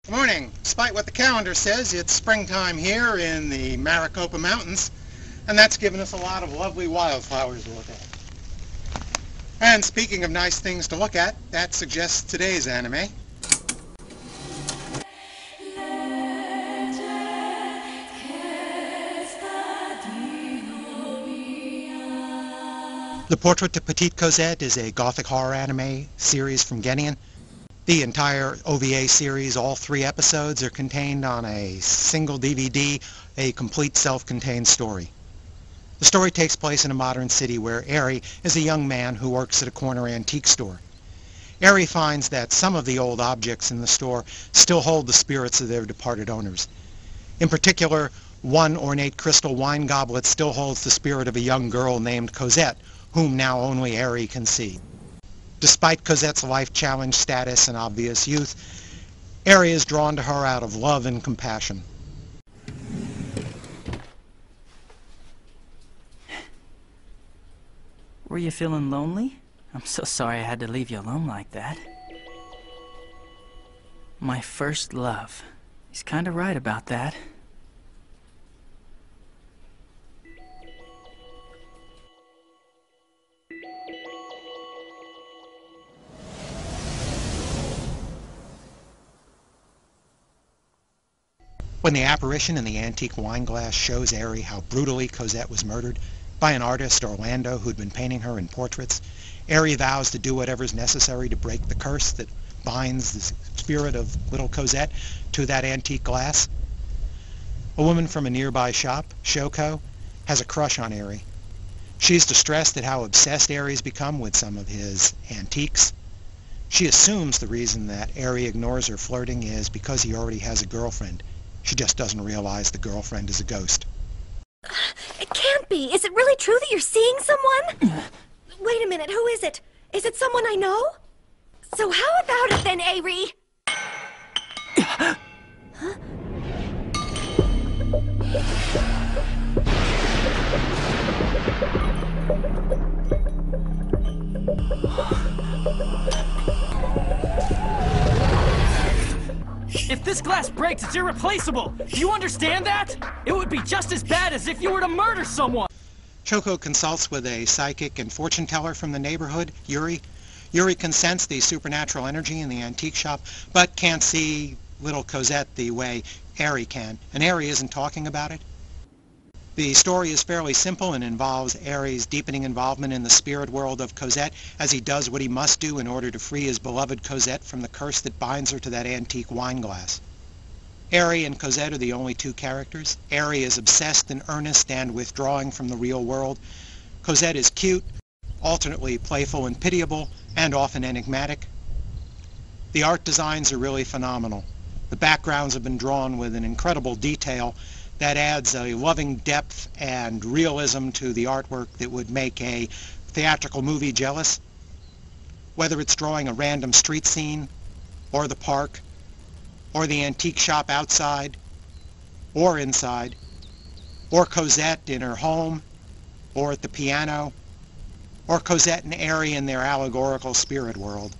Good morning. Despite what the calendar says, it's springtime here in the Maricopa Mountains, and that's given us a lot of lovely wildflowers to look at. And speaking of nice things to look at, that suggests today's anime. Le Portrait de Petite Cosette is a gothic horror anime series from Genion. The entire OVA series, all 3 episodes, are contained on a single DVD, a complete self-contained story. The story takes place in a modern city where Eri is a young man who works at a corner antique store. Eri finds that some of the old objects in the store still hold the spirits of their departed owners. In particular, one ornate crystal wine goblet still holds the spirit of a young girl named Cosette, whom now only Eri can see. Despite Cosette's life-challenged status and obvious youth, Eri is drawn to her out of love and compassion. Were you feeling lonely? I'm so sorry I had to leave you alone like that. My first love. He's kinda right about that. When the apparition in the antique wine glass shows Eri how brutally Cosette was murdered by an artist, Orlando, who'd been painting her in portraits, Eri vows to do whatever's necessary to break the curse that binds the spirit of little Cosette to that antique glass. A woman from a nearby shop, Shoko, has a crush on Eri. She's distressed at how obsessed Eri's become with some of his antiques. She assumes the reason that Eri ignores her flirting is because he already has a girlfriend. She just doesn't realize the girlfriend is a ghost. It can't be! Is it really true that you're seeing someone? Wait a minute, who is it? Is it someone I know? So how about it then, Eri? Huh? If this glass breaks, it's irreplaceable! Do you understand that? It would be just as bad as if you were to murder someone! Shoko consults with a psychic and fortune teller from the neighborhood, Yuri. Yuri can sense the supernatural energy in the antique shop, but can't see little Cosette the way Eri can, and Eri isn't talking about it. The story is fairly simple and involves Eri's deepening involvement in the spirit world of Cosette as he does what he must do in order to free his beloved Cosette from the curse that binds her to that antique wine glass. Eri and Cosette are the only 2 characters. Eri is obsessed and earnest and withdrawing from the real world. Cosette is cute, alternately playful and pitiable, and often enigmatic. The art designs are really phenomenal. The backgrounds have been drawn with an incredible detail that adds a loving depth and realism to the artwork that would make a theatrical movie jealous. Whether it's drawing a random street scene, or the park, or the antique shop outside, or inside, or Cosette in her home, or at the piano, or Cosette and Eri in their allegorical spirit world.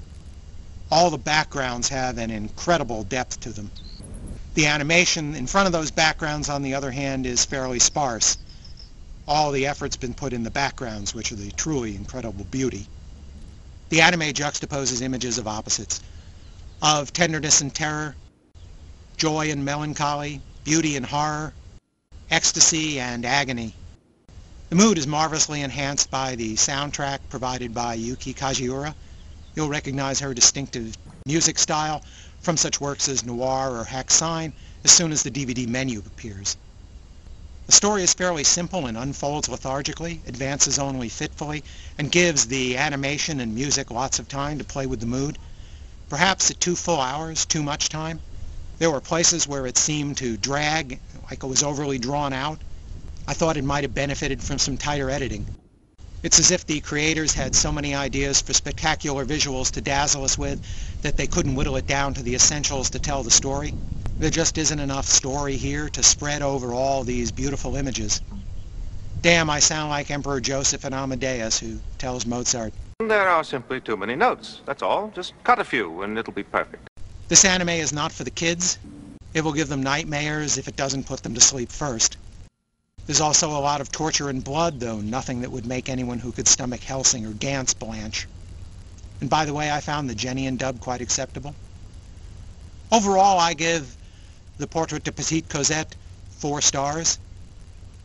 All the backgrounds have an incredible depth to them. The animation in front of those backgrounds, on the other hand, is fairly sparse. All the effort's been put in the backgrounds, which are the truly incredible beauty. The anime juxtaposes images of opposites, of tenderness and terror, joy and melancholy, beauty and horror, ecstasy and agony. The mood is marvelously enhanced by the soundtrack provided by Yuki Kajiura. You'll recognize her distinctive music style from such works as Noir or Hack Sign as soon as the DVD menu appears. The story is fairly simple and unfolds lethargically, advances only fitfully, and gives the animation and music lots of time to play with the mood. Perhaps at 2 full hours, too much time. There were places where it seemed to drag, like it was overly drawn out. I thought it might have benefited from some tighter editing. It's as if the creators had so many ideas for spectacular visuals to dazzle us with that they couldn't whittle it down to the essentials to tell the story. There just isn't enough story here to spread over all these beautiful images. Damn, I sound like Emperor Joseph and Amadeus, who tells Mozart, There are simply too many notes, that's all. Just cut a few and it'll be perfect. This anime is not for the kids. It will give them nightmares if it doesn't put them to sleep first. There's also a lot of torture and blood, though nothing that would make anyone who could stomach Hellsing or Gantz blanch. And by the way, I found the Genian dub quite acceptable. Overall, I give The Portrait de Petite Cosette 4 stars.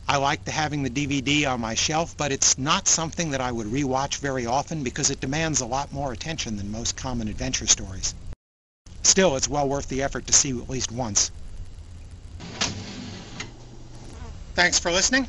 I like having the DVD on my shelf, but it's not something that I would rewatch very often because it demands a lot more attention than most common adventure stories. Still, it's well worth the effort to see at least once. Thanks for listening.